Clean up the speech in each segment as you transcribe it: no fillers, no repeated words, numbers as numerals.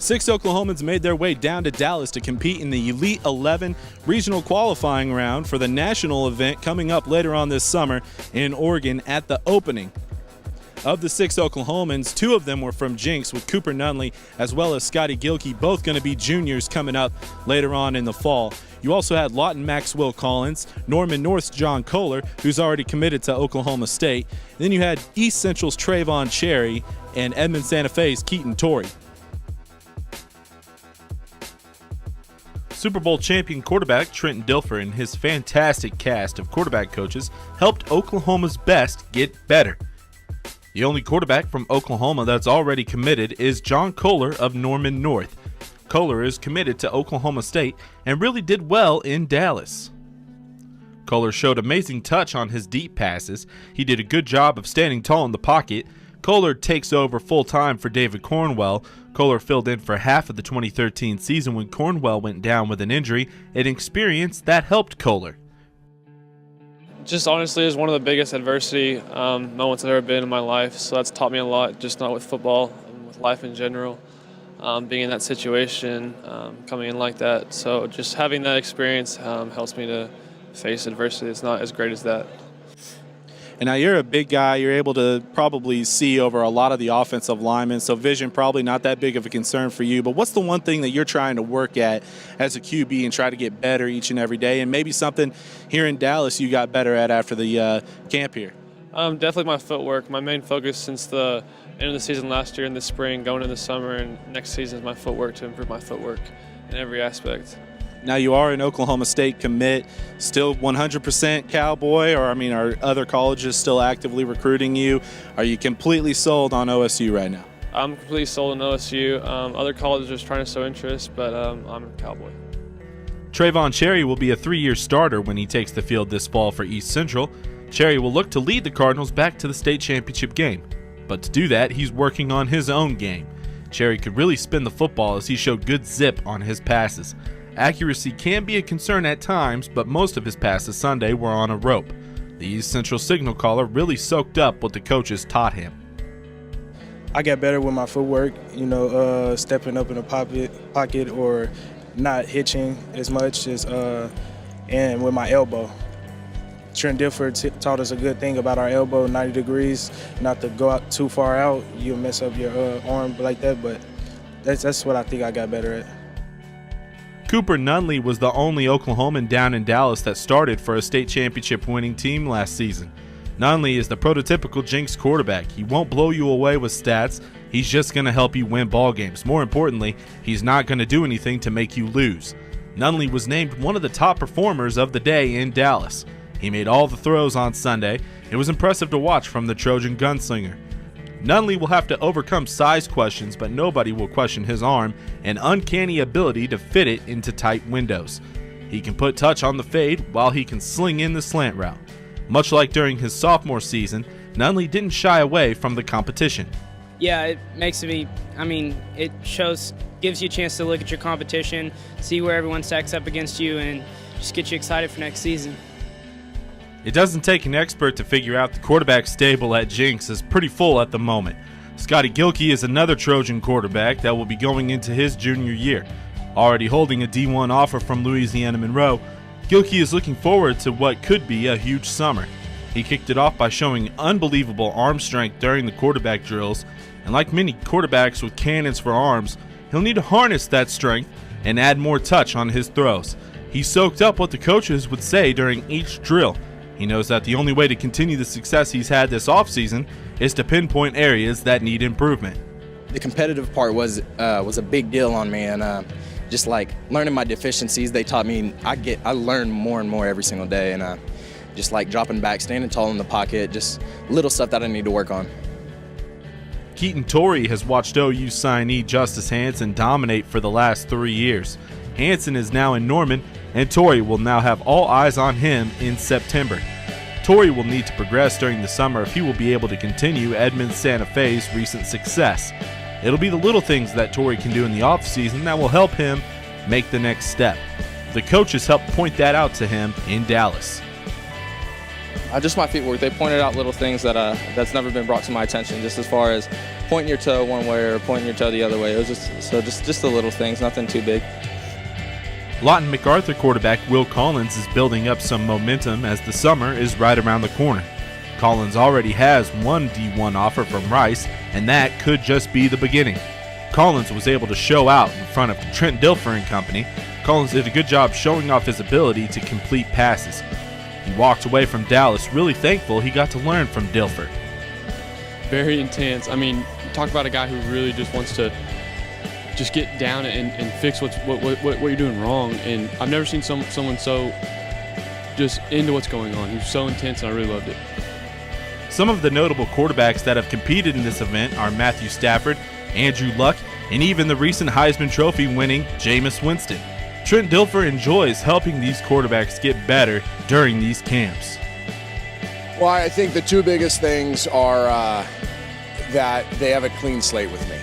6 Oklahomans made their way down to Dallas to compete in the Elite 11 regional qualifying round for the national event coming up later on this summer in Oregon at the opening. Of the 6 Oklahomans, 2 of them were from Jinx, with Cooper Nunley as well as Scotty Gilkey, both going to be juniors coming up later on in the fall. You also had Lawton Maxwell Collins, Norman North's John Kohler, who's already committed to Oklahoma State. Then you had East Central's Trayvon Cherry and Edmond Santa Fe's Keaton Torrey. Super Bowl champion quarterback Trenton Dilfer and his fantastic cast of quarterback coaches helped Oklahoma's best get better. The only quarterback from Oklahoma that's already committed is John Kohler of Norman North. Kohler is committed to Oklahoma State and really did well in Dallas. Kohler showed amazing touch on his deep passes. He did a good job of standing tall in the pocket. Kohler takes over full-time for David Cornwell. Kohler filled in for half of the 2013 season when Cornwell went down with an injury, an experience that helped Kohler. Just honestly, is one of the biggest adversity moments I've ever been in my life. So that's taught me a lot, just not with football, with life in general. Being in that situation, coming in like that. So just having that experience helps me to face adversity. It's not as great as that. And now you're a big guy. You're able to probably see over a lot of the offensive linemen, so vision probably not that big of a concern for you. But what's the one thing that you're trying to work at as a QB and try to get better each and every day? And maybe something here in Dallas you got better at after the camp here? Definitely my footwork. My main focus since the end of the season last year in the spring, going into the summer, and next season is my footwork, to improve my footwork in every aspect. Now you are an Oklahoma State commit, still 100% Cowboy, or are other colleges still actively recruiting you? Are you completely sold on OSU right now? I'm completely sold on OSU. Other colleges are trying to show interest, but I'm a Cowboy. Trayvon Cherry will be a 3-year starter when he takes the field this fall for East Central. Cherry will look to lead the Cardinals back to the state championship game. But to do that, he's working on his own game. Cherry could really spin the football as he showed good zip on his passes. Accuracy can be a concern at times, but most of his passes Sunday were on a rope. The East Central signal caller really soaked up what the coaches taught him. I got better with my footwork, stepping up in the pocket or not hitching as much as and with my elbow. Trent Dilfer taught us a good thing about our elbow, 90 degrees, not to go out too far out. You'll mess up your arm like that, but that's what I think I got better at. Cooper Nunley was the only Oklahoman down in Dallas that started for a state championship winning team last season. Nunley is the prototypical Jinx quarterback. He won't blow you away with stats. He's just going to help you win ball games. More importantly, he's not going to do anything to make you lose. Nunley was named one of the top performers of the day in Dallas. He made all the throws on Sunday. It was impressive to watch from the Trojan gunslinger. Nunley will have to overcome size questions, but nobody will question his arm and uncanny ability to fit it into tight windows. He can put touch on the fade while he can sling in the slant route. Much like during his sophomore season, Nunley didn't shy away from the competition. Yeah, it makes me, it gives you a chance to look at your competition, see where everyone stacks up against you, and just get you excited for next season. It doesn't take an expert to figure out the quarterback stable at Jinx is pretty full at the moment. Scotty Gilkey is another Trojan quarterback that will be going into his junior year. Already holding a D1 offer from Louisiana Monroe, Gilkey is looking forward to what could be a huge summer. He kicked it off by showing unbelievable arm strength during the quarterback drills, and like many quarterbacks with cannons for arms, he'll need to harness that strength and add more touch on his throws. He soaked up what the coaches would say during each drill. He knows that the only way to continue the success he's had this offseason is to pinpoint areas that need improvement. The competitive part was a big deal on me, and just like learning my deficiencies, they taught me I learn more and more every single day, and just like dropping back, standing tall in the pocket, just little stuff that I need to work on. Keaton Torrey has watched OU signee Justice Hanson dominate for the last 3 years. Hanson is now in Norman, and Torrey will now have all eyes on him in September. Torrey will need to progress during the summer if he will be able to continue Edmond Santa Fe's recent success. It'll be the little things that Torrey can do in the offseason that will help him make the next step. The coaches helped point that out to him in Dallas. Just my feet work. They pointed out little things that that's never been brought to my attention, just as far as pointing your toe one way or pointing your toe the other way. It was just the little things, nothing too big. Lawton MacArthur quarterback Will Collins is building up some momentum as the summer is right around the corner. Collins already has one D1 offer from Rice, and that could just be the beginning. Collins was able to show out in front of Trent Dilfer and company. Collins did a good job showing off his ability to complete passes. He walked away from Dallas really thankful he got to learn from Dilfer. Very intense. I mean, talk about a guy who really just wants to just get down and fix what you're doing wrong. And I've never seen someone so just into what's going on. He was so intense, and I really loved it. Some of the notable quarterbacks that have competed in this event are Matthew Stafford, Andrew Luck, and even the recent Heisman Trophy winning Jameis Winston. Trent Dilfer enjoys helping these quarterbacks get better during these camps. Well, I think the two biggest things are that they have a clean slate with me.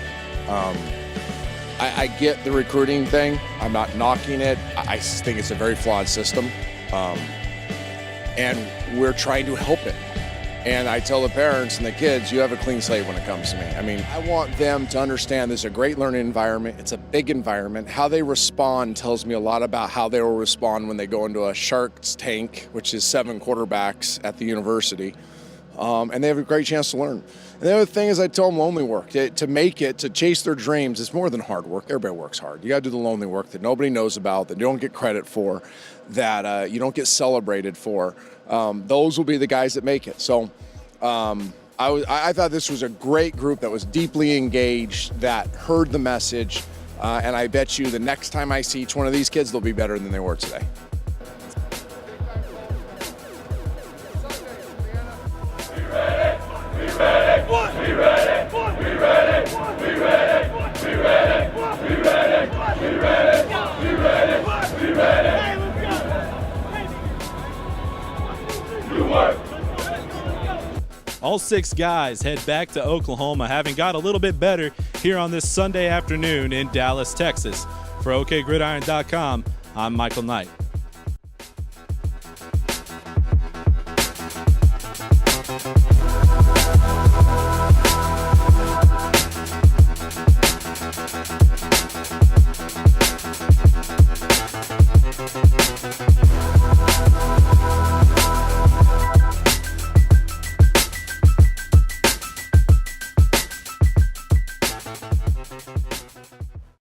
I get the recruiting thing. I'm not knocking it. I think it's a very flawed system. And we're trying to help it. And I tell the parents and the kids, you have a clean slate when it comes to me. I mean, I want them to understand this is a great learning environment. It's a big environment. How they respond tells me a lot about how they will respond when they go into a Shark's tank, which is 7 quarterbacks at the university. And they have a great chance to learn. And the other thing is I tell them lonely work. To make it, to chase their dreams, it's more than hard work. Everybody works hard. You got to do the lonely work that nobody knows about, that you don't get credit for, that you don't get celebrated for. Those will be the guys that make it. So I thought this was a great group that was deeply engaged, that heard the message. And I bet you the next time I see each one of these kids, they'll be better than they were today. All 6 guys head back to Oklahoma, having got a little bit better here on this Sunday afternoon in Dallas, Texas. For OKGridiron.com, I'm Michael Knight.